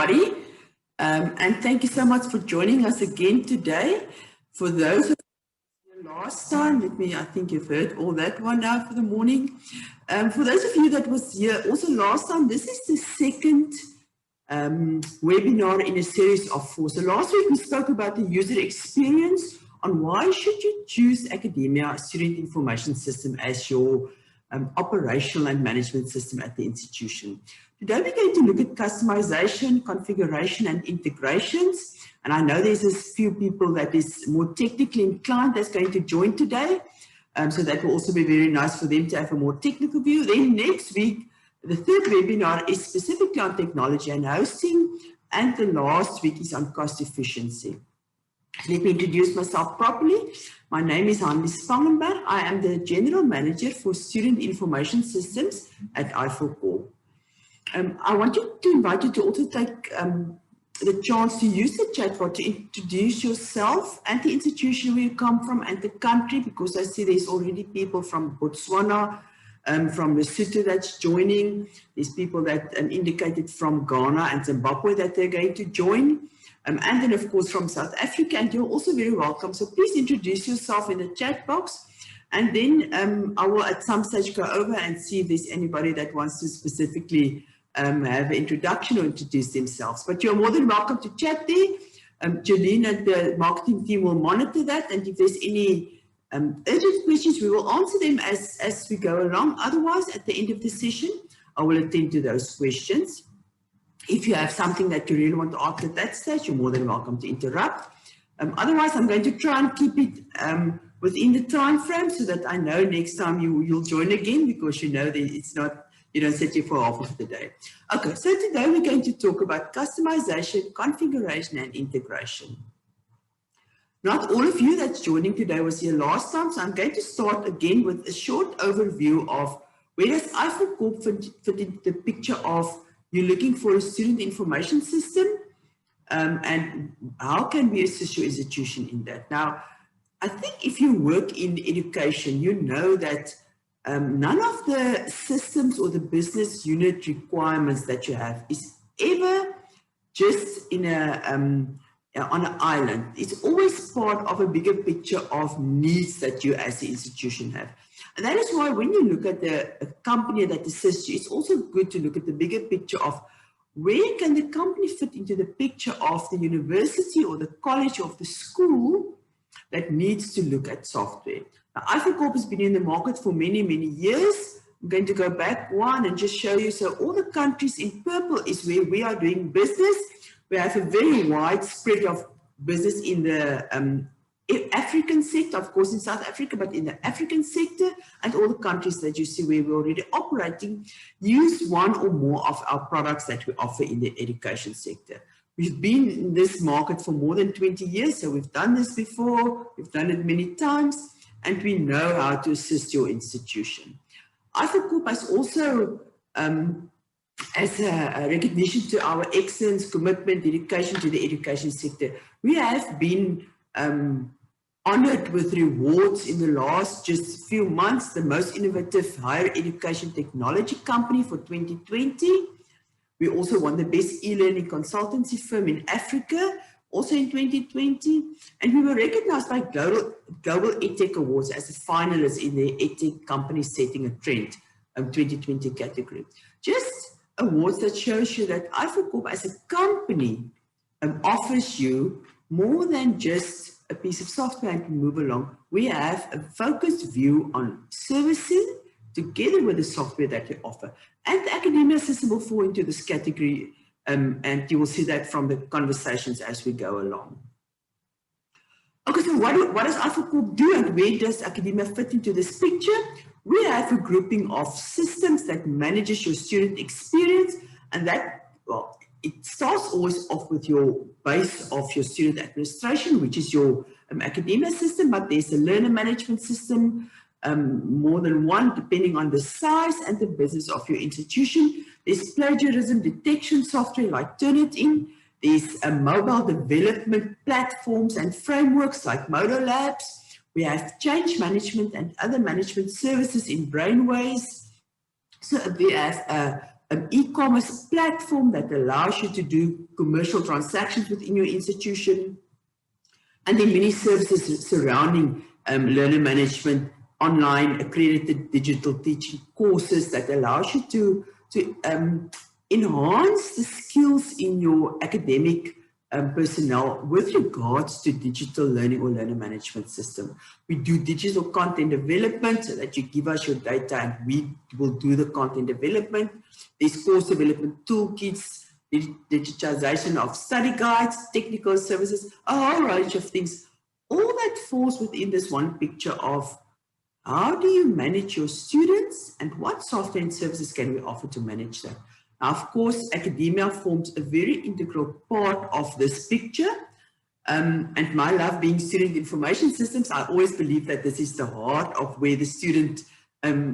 everybody, and thank you so much for joining us again today. For those of you last time, I think you've heard all that one now for the morning. For those of you that was here also last time, this is the second webinar in a series of 4. So last week we spoke about the user experience on why should you choose Academia Student Information System as your operational and management system at the institution. Today we're going to look at customization, configuration and integrations. And I know there's a few people that is more technically inclined that's going to join today. So that will also be very nice for them to have a more technical view. Then next week, the third webinar is specifically on technology and hosting. And the last week is on cost efficiency. Let me introduce myself properly. My name is Hanlie Spangenberg. I am the General Manager for Student Information Systems at afrocoop. I want to invite you to also take the chance to use the chat bar to introduce yourself and the institution where you come from and the country, because I see there's already people from Botswana, from Lesotho that's joining. There's people that indicated from Ghana and Zimbabwe that they're going to join. And then, of course, from South Africa, and you're also very welcome. So please introduce yourself in the chat box, and then I will at some stage go over and see if there's anybody that wants to specifically have an introduction or introduce themselves. But you're more than welcome to chat there. Jolene and the marketing team will monitor that, and if there's any urgent questions, we will answer them as we go along. Otherwise, at the end of the session, I will attend to those questions. If you have something that you really want to ask at that stage, you're more than welcome to interrupt. Otherwise, I'm going to try and keep it within the time frame so that I know next time you'll join again, because you know that it's not, you don't sit here for half of the day. Okay, so today we're going to talk about customization, configuration, and integration. Not all of you that's joining today was here last time, so I'm going to start again with a short overview of where does afrocoop fit into the picture of you're looking for a student information system, and how can we assist your institution in that? Now, I think if you work in education, you know that none of the systems or the business unit requirements that you have is ever just in on an island. It's always part of a bigger picture of needs that you as the institution have. And that is why when you look at a company that assists you, it's also good to look at the bigger picture of where can the company fit into the picture of the university or the college or the school that needs to look at software. Now, afrocoop has been in the market for many, many years. I'm going to go back one and just show you. So all the countries in purple is where we are doing business. We have a very wide spread of business in the African sector, of course in South Africa, but in the African sector, and all the countries that you see where we're already operating use one or more of our products that we offer in the education sector. We've been in this market for more than 20 years, so we've done this before, we've done it many times, and we know how to assist your institution. afrocoop has also, as a recognition to our excellence, commitment, dedication to the education sector, we have been honored with rewards in the last just few months, the most innovative higher education technology company for 2020. We also won the best e-learning consultancy firm in Africa, also in 2020. And we were recognized by Global EdTech Awards as a finalist in the EdTech Company Setting a Trend 2020 category. Just awards that shows you that afrocoop as a company offers you more than just a piece of software and move along. We have a focused view on servicing together with the software that we offer. And the academia system will fall into this category, and you will see that from the conversations as we go along. Okay, so what does afrocoop do and where does academia fit into this picture? We have a grouping of systems that manages your student experience, and that, well, it starts always off with your base of your student administration, which is your academia system, but there's a learner management system, more than one, depending on the size and the business of your institution. There's plagiarism detection software like Turnitin. There's mobile development platforms and frameworks like Modo Labs. We have change management and other management services in Brainways. So we have an e-commerce platform that allows you to do commercial transactions within your institution, and then many services surrounding learner management, online accredited digital teaching courses that allows you to enhance the skills in your academic personnel with regards to digital learning or learner management system. We do digital content development so that you give us your data and we will do the content development. There's course development toolkits, digitization of study guides, technical services, a whole range of things. All that falls within this one picture of how do you manage your students and what software and services can we offer to manage that. Now, of course, academia forms a very integral part of this picture. And my love being student information systems, I always believe that this is the heart of where the student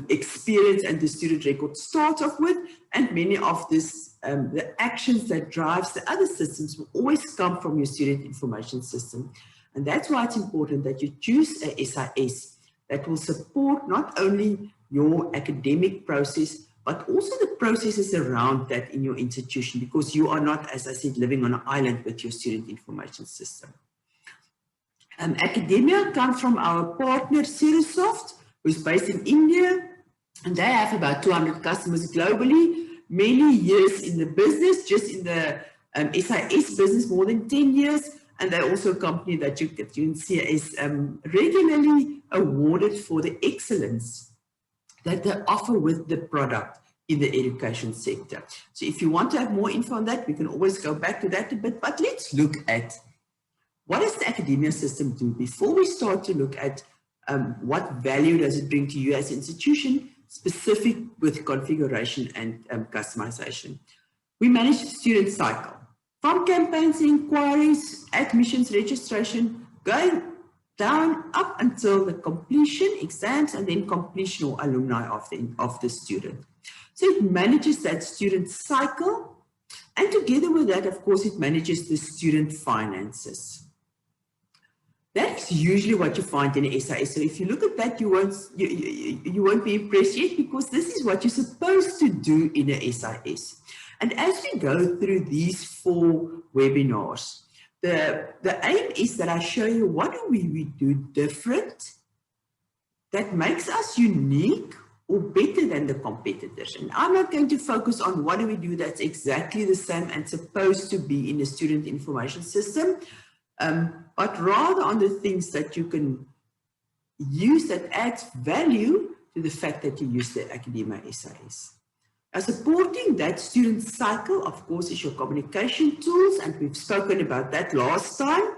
experience and the student record starts off with. And many of this, the actions that drives the other systems will always come from your student information system. And that's why it's important that you choose a SIS that will support not only your academic process, but also the processes around that in your institution, because you are not, as I said, living on an island with your student information system. Academia comes from our partner, SIS, who's based in India, and they have about 200 customers globally, many years in the business, just in the SIS business, more than 10 years. And they're also a company that you can see is regularly awarded for the excellence that they offer with the product in the education sector. So if you want to have more info on that, we can always go back to that a bit, but let's look at what does the academia system do before we start to look at what value does it bring to you as an institution, specific with configuration and customization. We manage the student cycle from campaigns, inquiries, admissions, registration, going down up until the completion, exams, and then completion or alumni of the student. So it manages that student cycle, and together with that, of course, it manages the student finances. That's usually what you find in a SIS. So if you look at that, you won't be impressed yet, because this is what you're supposed to do in a SIS. And as we go through these 4 webinars, the aim is that I show you what do we do different that makes us unique or better than the competitors. And I'm not going to focus on what do we do that's exactly the same and supposed to be in the student information system, but rather on the things that you can use that adds value to the fact that you use the academia SIS. Now, supporting that student cycle, of course, is your communication tools, and we've spoken about that last time,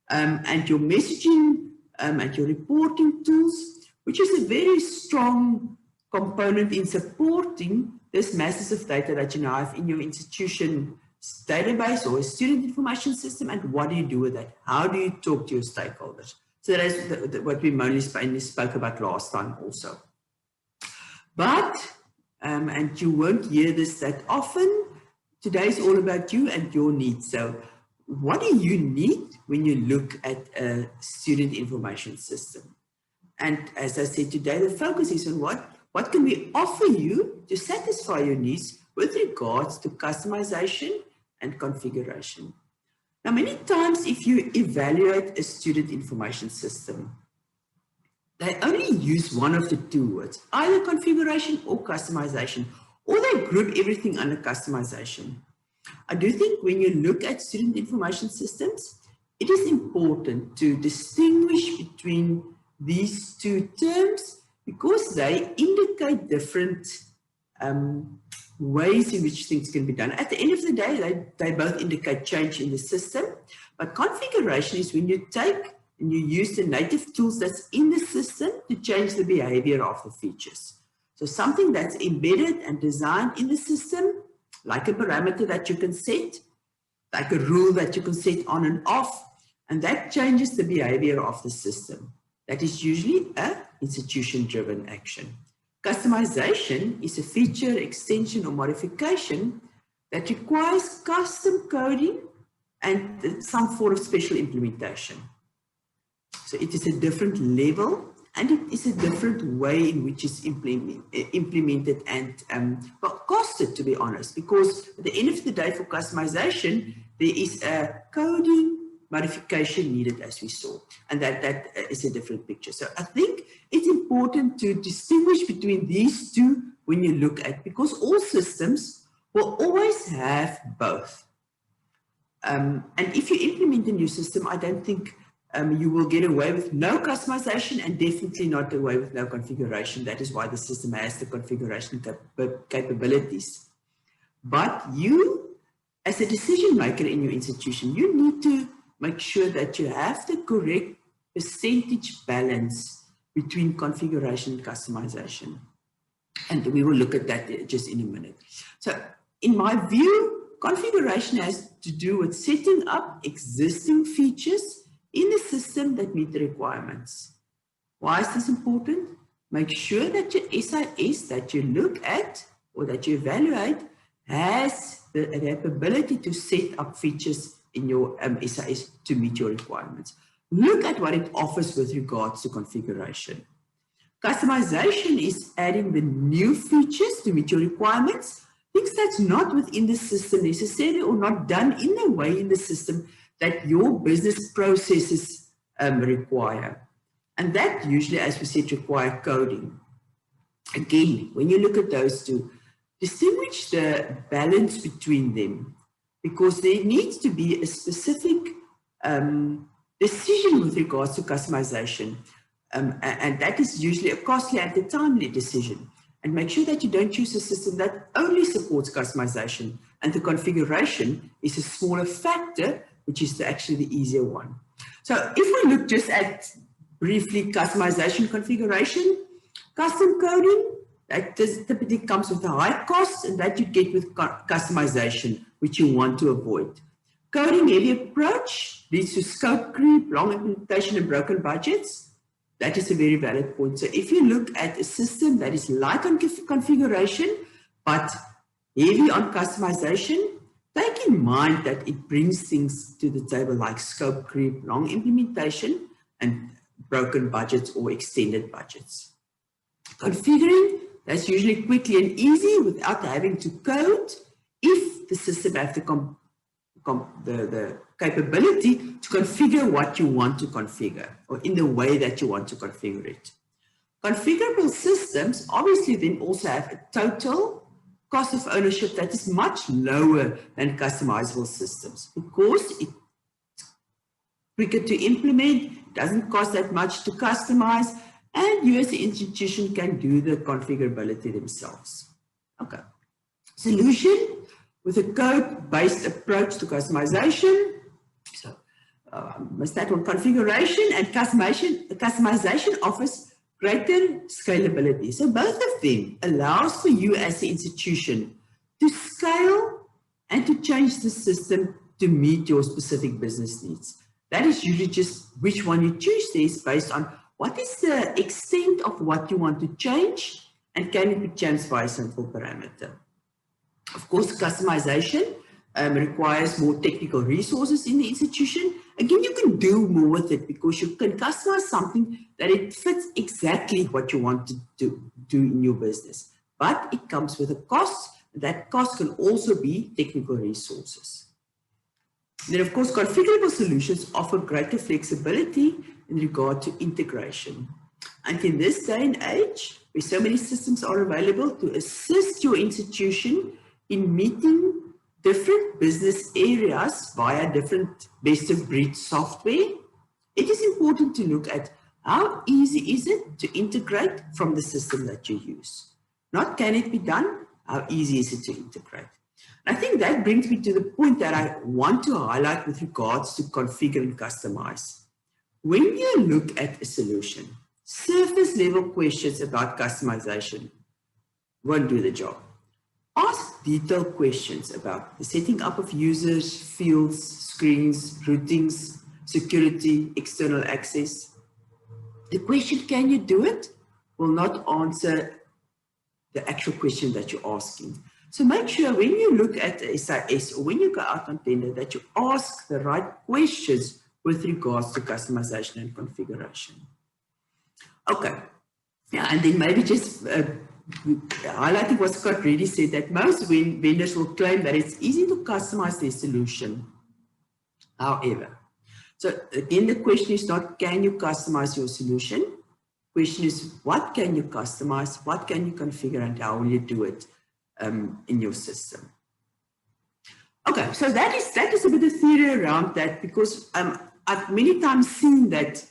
and your messaging and your reporting tools, which is a very strong component in supporting this masses of data that you now have in your institution database or a student information system, and what do you do with that? How do you talk to your stakeholders? So that's what we mainly spoke about last time also. But and you won't hear this that often. Today is all about you and your needs. So what do you need when you look at a student information system? And as I said today, the focus is on what can we offer you to satisfy your needs with regards to customization and configuration. Now, many times if you evaluate a student information system, they only use one of the 2 words, either configuration or customization, or they group everything under customization. I do think when you look at student information systems, it is important to distinguish between these 2 terms because they indicate different ways in which things can be done. At the end of the day, they both indicate change in the system, but configuration is when you take and you use the native tools that's in the system to change the behavior of the features. So something that's embedded and designed in the system, like a parameter that you can set, like a rule that you can set on and off, and that changes the behavior of the system. That is usually an institution-driven action. Customization is a feature, extension, or modification that requires custom coding and some form of special implementation. So it is a different level and it is a different way in which it's implemented and costed, to be honest, because at the end of the day for customization, there is a coding modification needed, as we saw, and that is a different picture. So I think it's important to distinguish between these two when you look at, because all systems will always have both. And if you implement a new system, I don't think you will get away with no customization and definitely not away with no configuration. That is why the system has the configuration capabilities. But you, as a decision maker in your institution, you need to make sure that you have the correct percentage balance between configuration and customization. And we will look at that just in a minute. So in my view, configuration has to do with setting up existing features in the system that meet the requirements. Why is this important? Make sure that your SIS that you look at or that you evaluate has the ability to set up features in your SIS to meet your requirements. Look at what it offers with regards to configuration. Customization is adding the new features to meet your requirements, things that's not within the system necessarily or not done in the way in the system that your business processes require. And that usually, as we said, require coding. Again, when you look at those two, distinguish the balance between them, because there needs to be a specific decision with regards to customization. And that is usually a costly and a timely decision. And make sure that you don't choose a system that only supports customization and the configuration is a smaller factor, which is actually the easier one. So if we look just at briefly customization configuration, custom coding, that typically comes with a high cost, and that you get with customization, which you want to avoid. Coding heavy approach leads to scope creep, long implementation, and broken budgets. That is a very valid point. So if you look at a system that is light on configuration, but heavy on customization, take in mind that it brings things to the table like scope creep, long implementation, and broken budgets or extended budgets. Configuring, that's usually quickly and easy without having to code if the system has the capability to configure what you want to configure or in the way that you want to configure it. Configurable systems obviously then also have a total cost of ownership that is much lower than customizable systems because it's quicker to implement, doesn't cost that much to customize, and you as the institution can do the configurability themselves. Okay. Solution with a code-based approach to customization. So, must that one configuration and customization offers greater scalability. So both of them allows for you as the institution to scale and to change the system to meet your specific business needs. That is usually just which one you choose is based on what is the extent of what you want to change and can it be changed by a simple parameter. Of course, customization requires more technical resources in the institution. Again, you can do more with it because you can customize something that it fits exactly what you want to do in your business. But it comes with a cost. That cost can also be technical resources. Then, of course, configurable solutions offer greater flexibility in regard to integration. And in this day and age, where so many systems are available to assist your institution in meeting different business areas via different best-of-breed software, it is important to look at how easy is it to integrate from the system that you use. Not can it be done, how easy is it to integrate. I think that brings me to the point that I want to highlight with regards to configure and customize. When you look at a solution, surface level questions about customization won't do the job. Ask detailed questions about the setting up of users, fields, screens, routings, security, external access. The question, can you do it, will not answer the actual question that you're asking. So make sure when you look at SIS or when you go out on tender that you ask the right questions with regards to customization and configuration. Okay. Yeah, and then maybe just highlighting what Scott really said, that most vendors will claim that it's easy to customize their solution. However, so again, the question is not can you customize your solution? The question is what can you customize, what can you configure, and how will you do it in your system? Okay, so that is a bit of theory around that, because I've many times seen that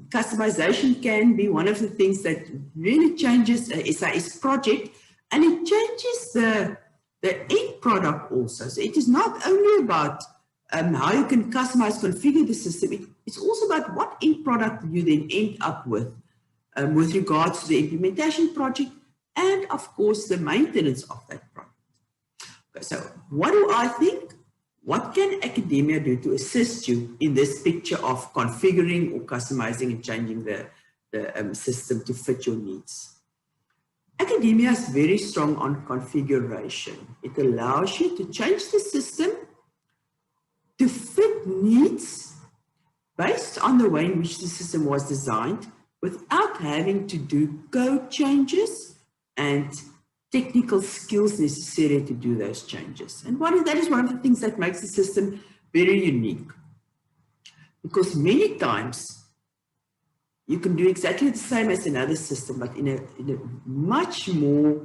customization can be one of the things that really changes a SIS project, and it changes the end product also. So it is not only about how you can customize, configure the system, it's also about what end product you then end up with regards to the implementation project and, of course, the maintenance of that project. Okay, so what do I think? What can academia do to assist you in this picture of configuring or customizing and changing the system to fit your needs? Academia is very strong on configuration. It allows you to change the system to fit needs based on the way in which the system was designed without having to do code changes and technical skills necessary to do those changes. And that is one of the things that makes the system very unique. Because many times you can do exactly the same as another system, but in a much more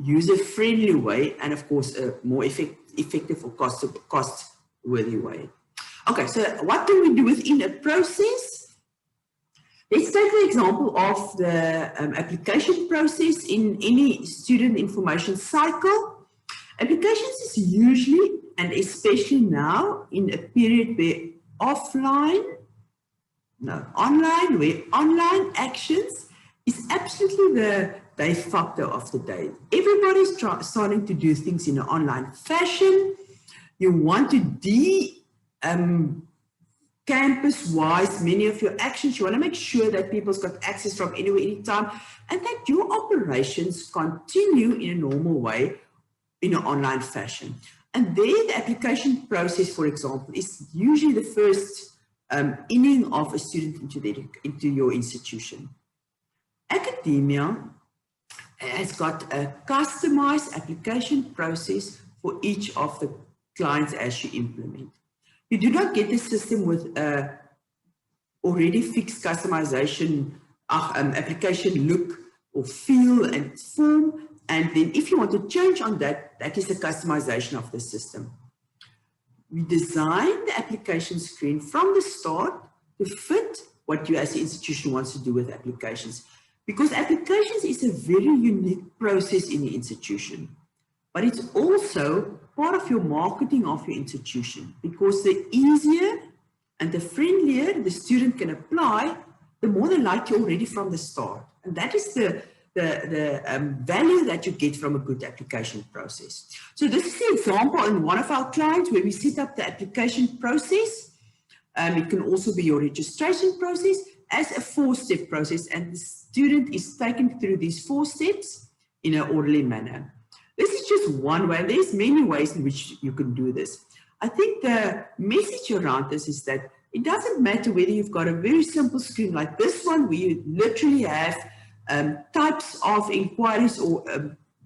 user-friendly way, and of course a more effective or cost-worthy way. Okay, so what can we do within a process? Let's take the example of the application process in any student information cycle. Applications is usually, and especially now, in a period where online actions is absolutely the de facto of the day. Everybody's starting to do things in an online fashion. You want to campus-wise, many of your actions, you want to make sure that people's got access from anywhere, anytime, and that your operations continue in a normal way in an online fashion. And there, the application process, for example, is usually the first inning of a student into your institution. Academia has got a customized application process for each of the clients as you implement. You do not get the system with a already fixed customization application look or feel and form, and then if you want to change on that, that is the customization of the system. We design the application screen from the start to fit what you as an institution wants to do with applications, because applications is a very unique process in the institution, but it's also part of your marketing of your institution, because the easier and the friendlier the student can apply, the more they like you already from the start. And that is the value that you get from a good application process. So this is the example in one of our clients where we set up the application process. It can also be your registration process as a 4-step process, and the student is taken through these 4 steps in an orderly manner. This is just one way, and there's many ways in which you can do this. I think the message around this is that it doesn't matter whether you've got a very simple screen like this one, where you literally have types of inquiries or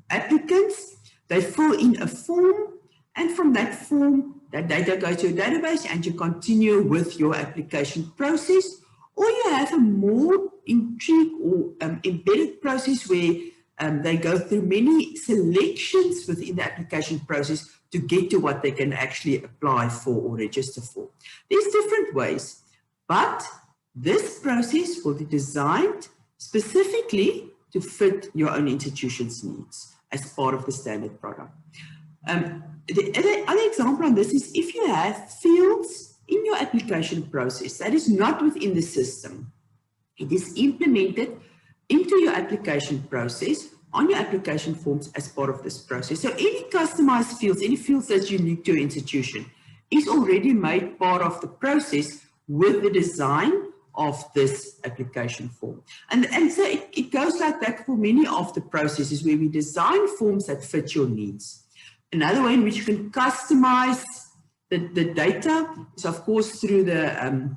applicants. They fill in a form, and from that form, that data goes to a database, and you continue with your application process. Or you have a more intrigued or embedded process where they go through many selections within the application process to get to what they can actually apply for or register for. There's different ways, but this process will be designed specifically to fit your own institution's needs as part of the standard product. The other example on this is if you have fields in your application process that is not within the system, it is implemented into your application process on your application forms as part of this process. So any customized fields, any fields that's unique to your institution, is already made part of the process with the design of this application form. And so it goes like that for many of the processes where we design forms that fit your needs. Another way in which you can customize the data is, of course, through the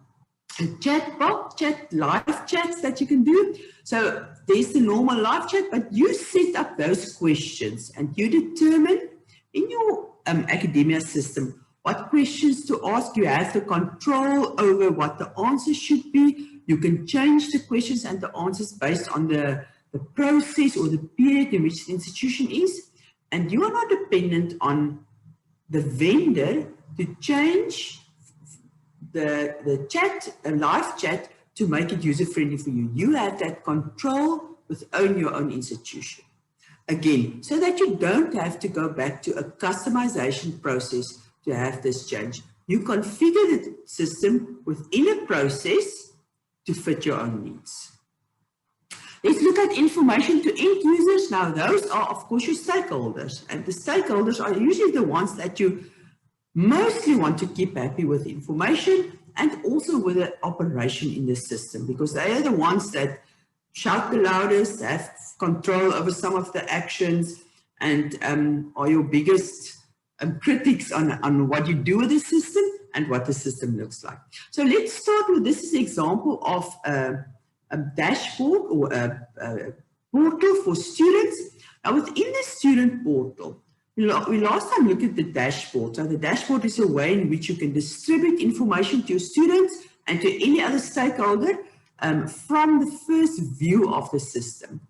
chat box, live chats that you can do. So there's the normal live chat, but you set up those questions and you determine in your academia system what questions to ask. You have the control over what the answers should be. You can change the questions and the answers based on the process or the period in which the institution is. And you are not dependent on the vendor to change the chat, a live chat, to make it user-friendly for you. You have that control within your own institution. Again, so that you don't have to go back to a customization process to have this change. You configure the system within a process to fit your own needs. Let's look at information to end users. Now, those are, of course, your stakeholders. And the stakeholders are usually the ones that you mostly want to keep happy with information and also with the operation in the system, because they are the ones that shout the loudest, have control over some of the actions, and are your biggest critics on what you do with the system and what the system looks like. So let's start with, this is an example of a dashboard or a portal for students. Now, within the student portal, we last time looked at the dashboard. So the dashboard is a way in which you can distribute information to your students and to any other stakeholder from the first view of the system.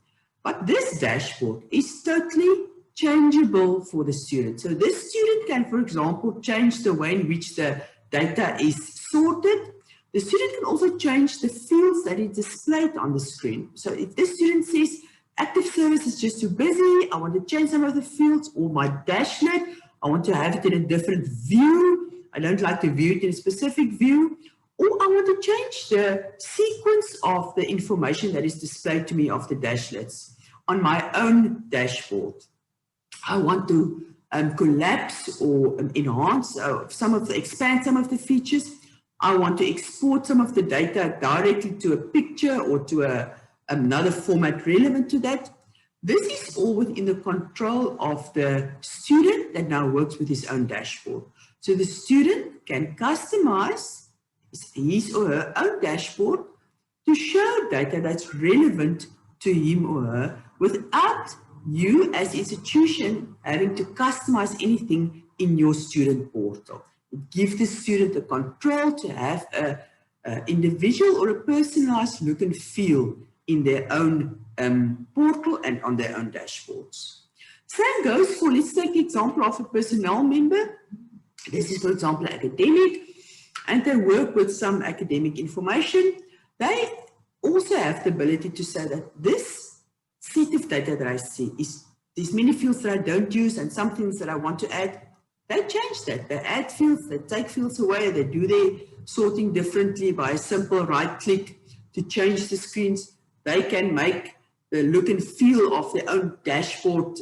But this dashboard is totally changeable for the student. So this student can, for example, change the way in which the data is sorted. The student can also change the fields that is displayed on the screen. So if this student says, active service is just too busy, I want to change some of the fields, or my dashlet, I want to have it in a different view, I don't like to view it in a specific view, or I want to change the sequence of the information that is displayed to me of the dashlets on my own dashboard. I want to collapse or enhance expand some of the features. I want to export some of the data directly to a picture or to another format relevant to that. This is all within the control of the student that now works with his own dashboard. So the student can customize his or her own dashboard to show data that's relevant to him or her without you as institution having to customize anything in your student portal. It gives the student the control to have an individual or a personalized look and feel in their own portal and on their own dashboards. Same goes for, let's take the example of a personnel member. This is, for example, academic, and they work with some academic information. They also have the ability to say that this set of data that I see is these many fields that I don't use and some things that I want to add. They change that. They add fields, they take fields away, they do their sorting differently by a simple right click to change the screens. They can make the look and feel of their own dashboard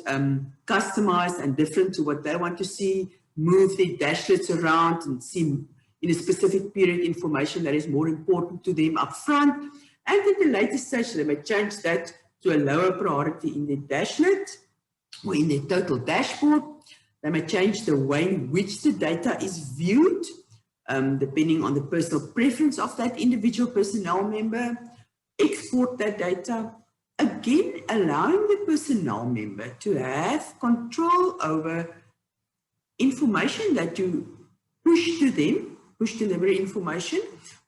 customized and different to what they want to see, move their dashlets around and see in a specific period information that is more important to them up front. And at the later stage, they may change that to a lower priority in their dashlet or in their total dashboard. They may change the way in which the data is viewed, depending on the personal preference of that individual personnel member. Export that data, again allowing the personnel member to have control over information that you push to them, push delivery information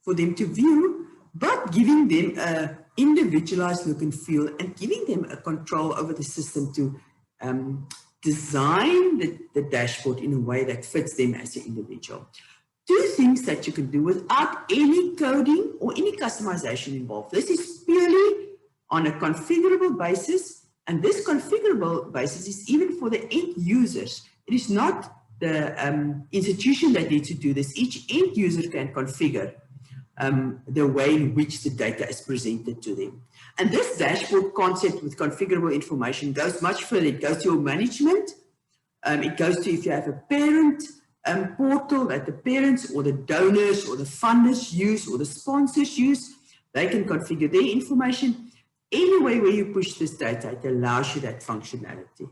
for them to view, but giving them an individualized look and feel and giving them a control over the system to design the dashboard in a way that fits them as an individual. Two things that you can do without any coding or any customization involved. This is purely on a configurable basis, and this configurable basis is even for the end users. It is not the institution that needs to do this. Each end user can configure the way in which the data is presented to them. And this dashboard concept with configurable information goes much further. It goes to your management. It goes to if you have a parent portal that the parents or the donors or the funders use or the sponsors use. They can configure their information. Any way where you push this data, it allows you that functionality.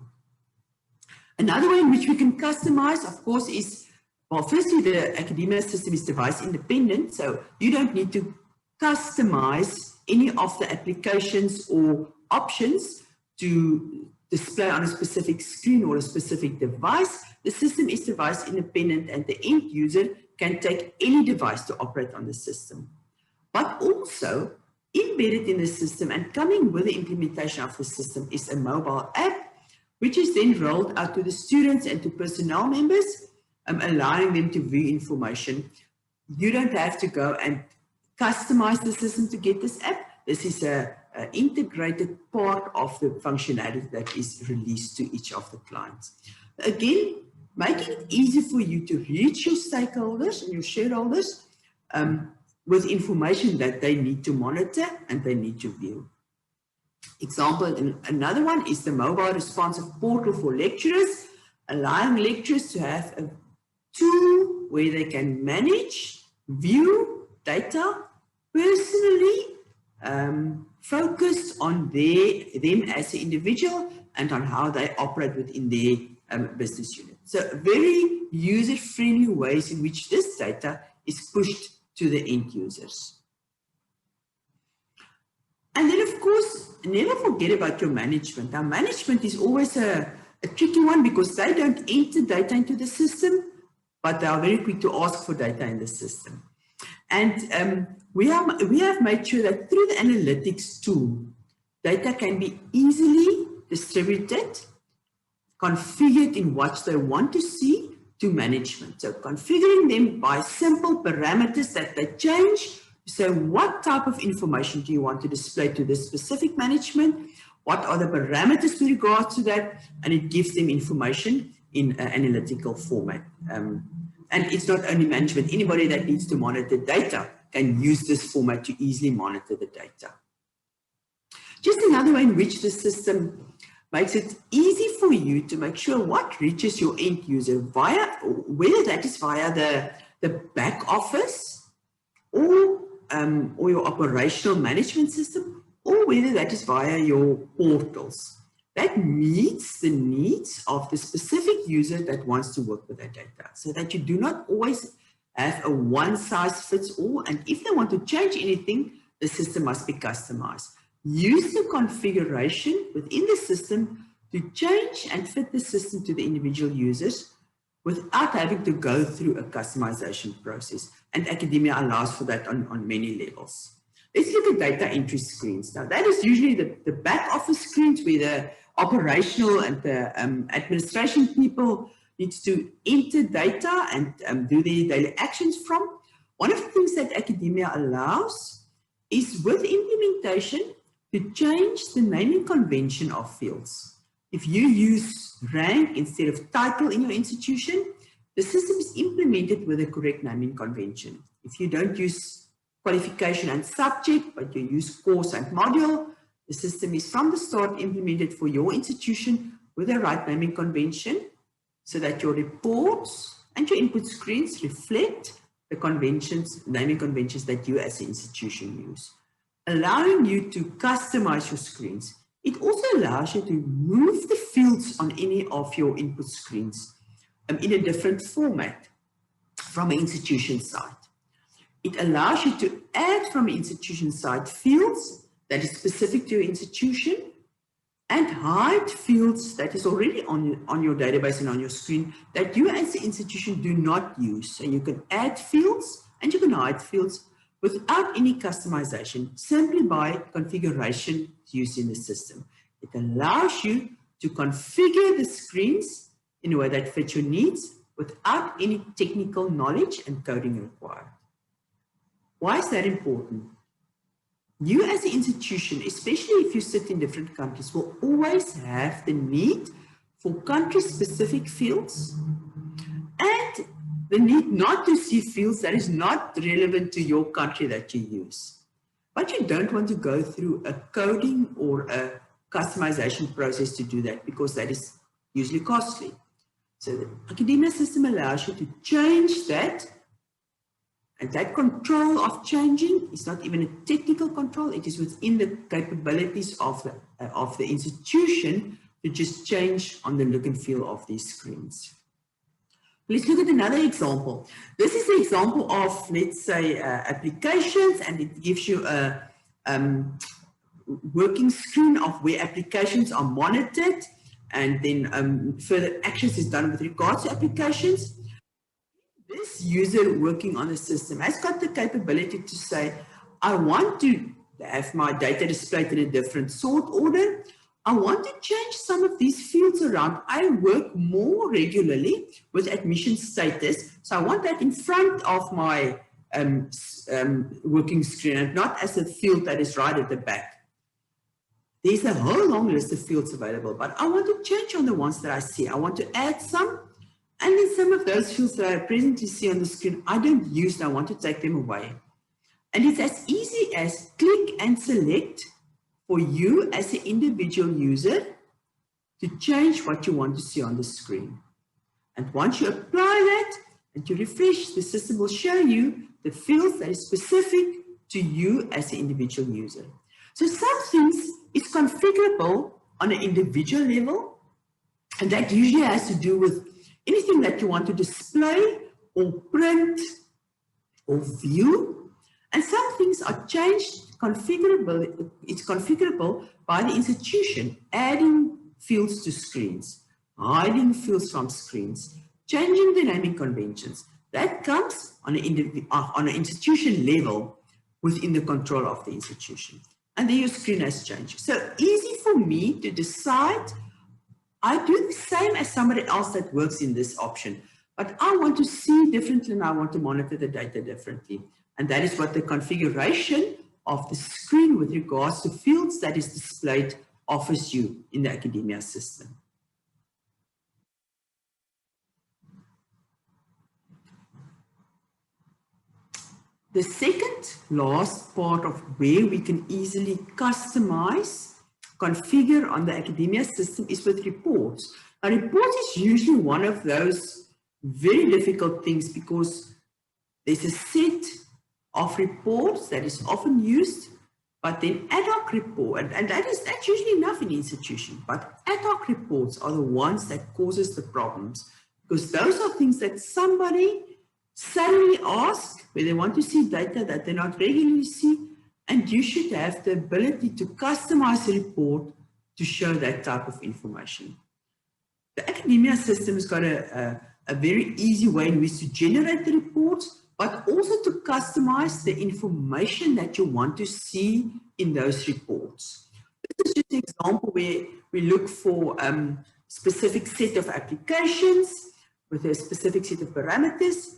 Another way in which we can customize, of course, is Well, firstly, the academia system is device independent, so you don't need to customize any of the applications or options to display on a specific screen or a specific device. The system is device independent and the end user can take any device to operate on the system. But also, embedded in the system and coming with the implementation of the system is a mobile app, which is then rolled out to the students and to personnel members, allowing them to view information. You don't have to go and customize the system to get this app. This is an integrated part of the functionality that is released to each of the clients. Again, making it easy for you to reach your stakeholders and your shareholders with information that they need to monitor and they need to view. Example, another one is the mobile responsive portal for lecturers, allowing lecturers to have a tool where they can manage, view data personally, focused on them as an individual and on how they operate within their business unit. So very user-friendly ways in which this data is pushed to the end users. And then, of course, never forget about your management. Now, management is always a tricky one because they don't enter data into the system, but they are very quick to ask for data in the system. And we have made sure that through the analytics tool, data can be easily distributed, configured in what they want to see to management. So configuring them by simple parameters that they change. So what type of information do you want to display to this specific management? What are the parameters with regards to that? And it gives them information in an analytical format. And it's not only management, anybody that needs to monitor data can use this format to easily monitor the data. Just another way in which the system makes it easy for you to make sure what reaches your end user via, whether that is via the back office or your operational management system, or whether that is via your portals. That meets the needs of the specific user that wants to work with that data, so that you do not always have a one-size-fits-all, and if they want to change anything, the system must be customized. Use the configuration within the system to change and fit the system to the individual users without having to go through a customization process. And academia allows for that on many levels. Let's look at data entry screens. Now, that is usually the back office screens where the operational and the administration people needs to enter data and do their daily actions from. One of the things that academia allows is with implementation to change the naming convention of fields. If you use rank instead of title in your institution, the system is implemented with the correct naming convention. If you don't use qualification and subject, but you use course and module, the system is from the start implemented for your institution with the right naming convention so that your reports and your input screens reflect the conventions, naming conventions that you as an institution use, allowing you to customize your screens. It also allows you to move the fields on any of your input screens in a different format from an institution side. It allows you to add from an institution side fields that is specific to your institution and hide fields that is already on your database and on your screen that you as an institution do not use. So you can add fields and you can hide fields without any customization, simply by configuration used in the system. It allows you to configure the screens in a way that fits your needs without any technical knowledge and coding required. Why is that important? You as an institution, especially if you sit in different countries, will always have the need for country-specific fields and the need not to see fields that is not relevant to your country that you use. But you don't want to go through a coding or a customization process to do that because that is usually costly. So the academia system allows you to change that, and that control of changing is not even a technical control, it is within the capabilities of the institution to just change on the look and feel of these screens. Let's look at another example. This is the example of, let's say, applications, and it gives you a working screen of where applications are monitored, and then further actions is done with regards to applications. This user working on the system has got the capability to say, I want to have my data displayed in a different sort order. I want to change some of these fields around. I work more regularly with admission status, so I want that in front of my working screen and not as a field that is right at the back. There's a whole long list of fields available, but I want to change on the ones that I see. I want to add some, and then some of those fields that I presently see on the screen, I don't use and I want to take them away. And it's as easy as click and select for you as an individual user to change what you want to see on the screen. And once you apply that and you refresh, the system will show you the fields that is specific to you as an individual user. So some things is configurable on an individual level, and that usually has to do with anything that you want to display or print or view. And some things are changed, configurable. It's configurable by the institution, adding fields to screens, hiding fields from screens, changing the naming conventions. That comes on an institution level within the control of the institution. And then your screen has changed. So easy for me to decide. I do the same as somebody else that works in this option, but I want to see differently and I want to monitor the data differently. And that is what the configuration of the screen with regards to fields that is displayed offers you in the academia system. The second last part of where we can easily customize, configure on the academia system is with reports. A report is usually one of those very difficult things because there's a set of reports that is often used, but then ad hoc report, and that's usually enough in the institution, but ad hoc reports are the ones that causes the problems, because those are things that somebody suddenly asks where they want to see data that they not regularly see, and you should have the ability to customize the report to show that type of information. The academia system has got a very easy way in which to generate the reports, but also to customize the information that you want to see in those reports. This is just an example where we look for a specific set of applications with a specific set of parameters.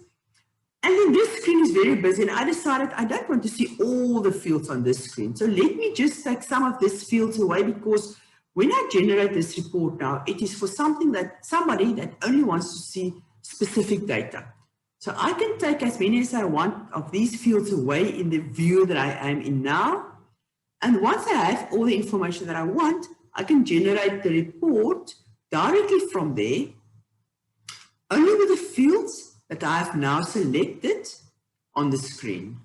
And then this screen is very busy, and I decided I don't want to see all the fields on this screen. So let me just take some of these fields away, because when I generate this report now, it is for somebody that only wants to see specific data. So I can take as many as I want of these fields away in the view that I am in now. And once I have all the information that I want, I can generate the report directly from there, only with the fields that I have now selected on the screen.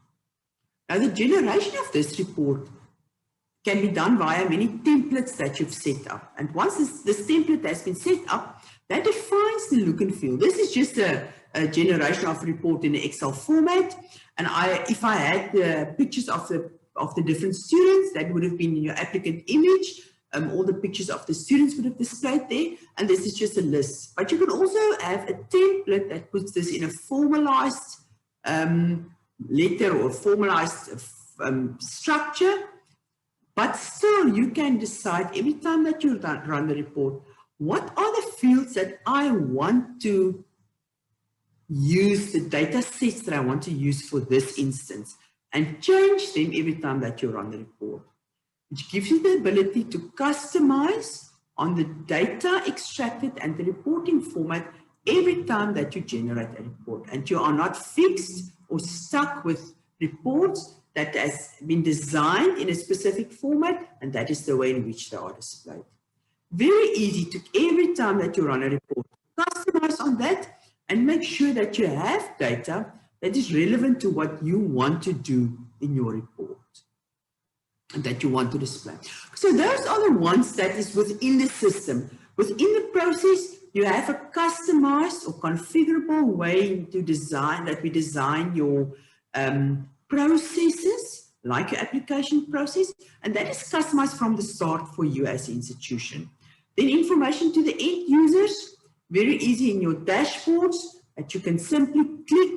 Now, the generation of this report can be done via many templates that you've set up. And once this template has been set up, that defines the look and feel. This is just a generation of a report in the Excel format. And if I had the pictures of the different students, that would have been in your applicant image. All the pictures of the students would have displayed there, and this is just a list. But you can also have a template that puts this in a formalized letter or formalized structure, but still you can decide every time that you run the report, what are the fields that I want to use, the data sets that I want to use for this instance, and change them every time that you run the report, which gives you the ability to customize on the data extracted and the reporting format every time that you generate a report. And you are not fixed or stuck with reports that has been designed in a specific format, and that is the way in which they are displayed. Very easy to, every time that you run a report, customize on that and make sure that you have data that is relevant to what you want to do in your report and that you want to display. So those are the ones that is within the system. Within the process, You have a customized or configurable way to design, that we design your processes, like your application process, and that is customized from the start for you as an institution. Then information to the end users, very easy in your dashboards, that you can simply click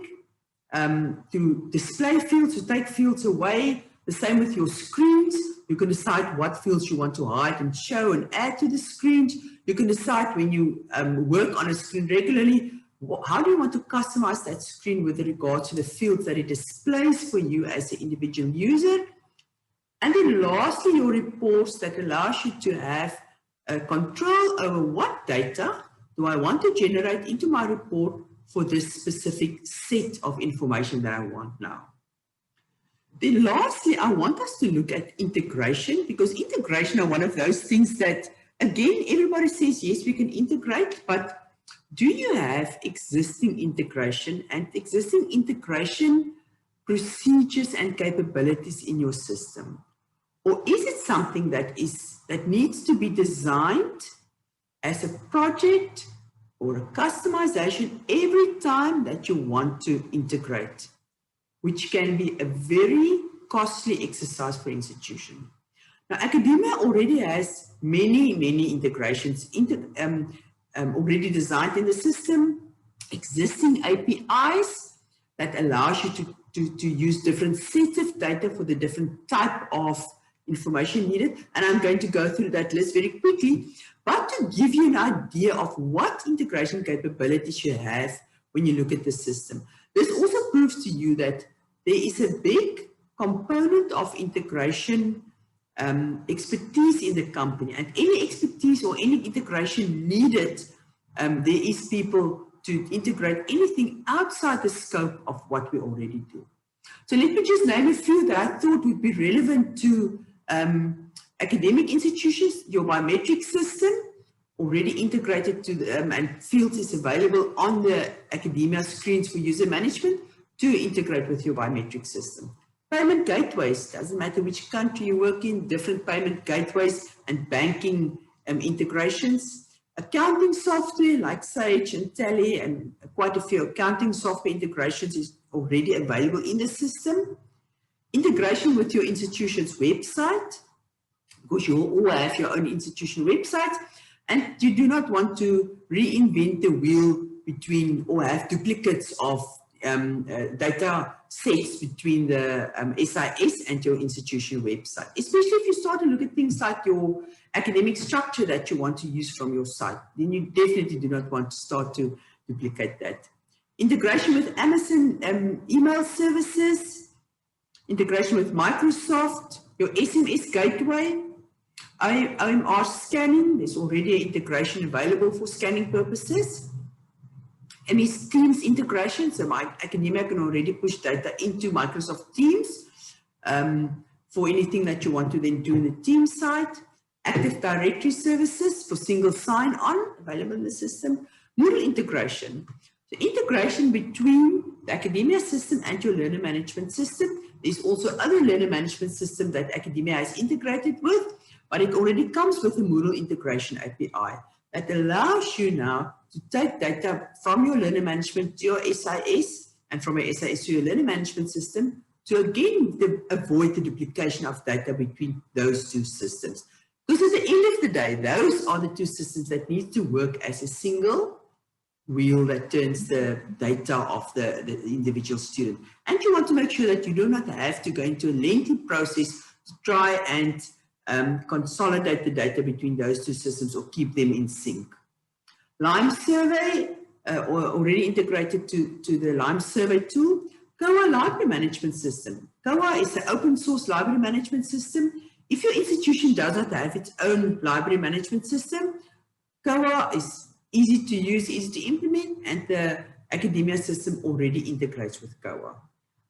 to display fields, to take fields away. The same with your screens. You can decide what fields you want to hide and show and add to the screens. You can decide when you work on a screen regularly, how do you want to customize that screen with regard to the fields that it displays for you as an individual user. And then lastly, your reports that allows you to have control over what data do I want to generate into my report for this specific set of information that I want now. Then lastly, I want us to look at integration, because integration are one of those things that, again, everybody says, yes, we can integrate, but do you have existing integration and existing integration procedures and capabilities in your system? Or is it something that needs to be designed as a project or a customization every time that you want to integrate, which can be a very costly exercise for institution. Now, academia already has many integrations already designed in the system, existing APIs that allows you to use different sets of data for the different type of information needed. And I'm going to go through that list very quickly, but to give you an idea of what integration capabilities you have when you look at the system. This also proves to you that there is a big component of integration expertise in the company, and any expertise or any integration needed, there is people to integrate anything outside the scope of what we already do. So let me just name a few that I thought would be relevant to academic institutions. Your biometric system, already integrated to the, and fields is available on the academia screens for user management to integrate with your biometric system. Payment gateways, doesn't matter which country you work in, different payment gateways and banking integrations. Accounting software like Sage and Tally, and quite a few accounting software integrations is already available in the system. Integration with your institution's website, because you all have your own institution website, and you do not want to reinvent the wheel between or have duplicates of data sets between the SIS and your institution website, especially if you start to look at things like your academic structure that you want to use from your site. Then you definitely do not want to start to duplicate that. Integration with Amazon email services, integration with Microsoft, your SMS gateway, OMR scanning, there's already an integration available for scanning purposes. MS Teams integration, so my academia can already push data into Microsoft Teams for anything that you want to then do in the Teams site. Active Directory services for single sign-on available in the system. Moodle integration. So integration between the academia system and your learner management system. There's also other learner management system that academia has integrated with, but it already comes with a Moodle integration API that allows you now to take data from your learner management to your SIS and from your SIS to your learner management system to again avoid the duplication of data between those two systems. Because at the end of the day, those are the two systems that need to work as a single wheel that turns the data of the individual student. And you want to make sure that you do not have to go into a lengthy process to try and consolidate the data between those two systems or keep them in sync. Lime Survey, already integrated to the Lime Survey tool. COA Library Management System. COA is an open source library management system. If your institution does not have its own library management system, COA is easy to use, easy to implement, and the academia system already integrates with COA.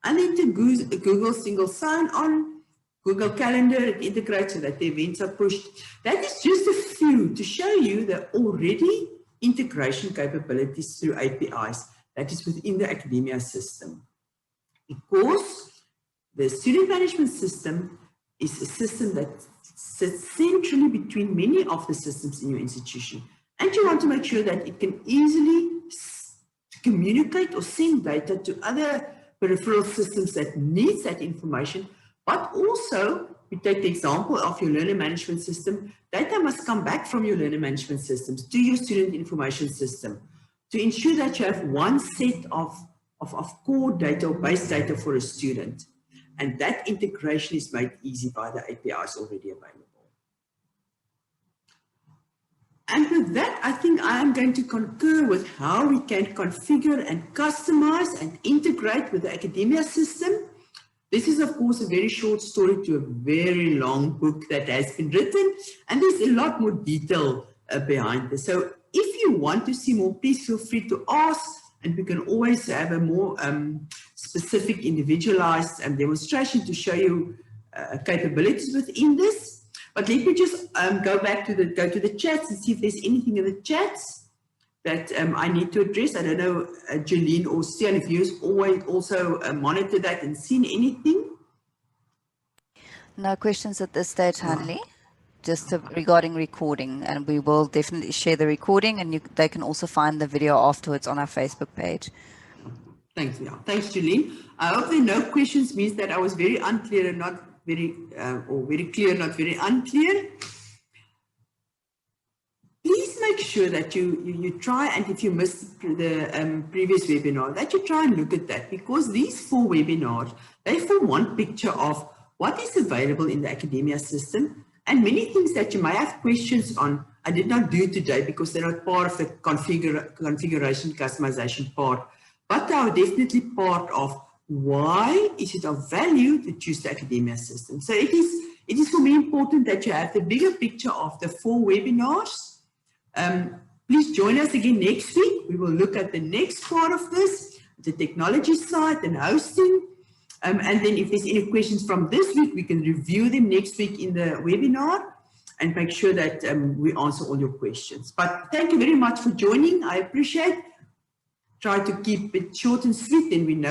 And then to Google Single Sign-On, Google Calendar, it integrates so that the events are pushed. That is just a few to show you the already integration capabilities through APIs that is within the academia system. Because the student management system is a system that sits centrally between many of the systems in your institution. And you want to make sure that it can easily communicate or send data to other peripheral systems that needs that information. But also, we take the example of your learner management system. Data must come back from your learner management systems to your student information system to ensure that you have one set of core data or base data for a student. And that integration is made easy by the APIs already available. And with that, I think I am going to concur with how we can configure and customize and integrate with the academia system. This is, of course, a very short story to a very long book that has been written, and there's a lot more detail behind this. So if you want to see more, please feel free to ask, and we can always have a more specific, individualized demonstration to show you capabilities within this. But let me just go to the chats and see if there's anything in the chats that I need to address. I don't know, Jolene or Stian, if you've always also monitored that and seen anything. No questions at this stage, Hanley. Just regarding recording, and we will definitely share the recording, and they can also find the video afterwards on our Facebook page. Thanks, yeah. Thanks, Jolene. I hope there are no questions means that I was very unclear and not very, or very clear, not very unclear. Please make sure that you try, and if you missed the previous webinar, that you try and look at that, because these 4 webinars, they form one picture of what is available in the academia system, and many things that you may have questions on, I did not do today because they're not part of the configuration customization part, but they are definitely part of why is it of value to choose the academia system. So it is for me important that you have the bigger picture of the 4 webinars. Please join us again next week. We will look at the next part of this, the technology side and hosting. And then if there's any questions from this week, we can review them next week in the webinar and make sure that we answer all your questions. But thank you very much for joining. I appreciate. Try to keep it short and sweet, and we know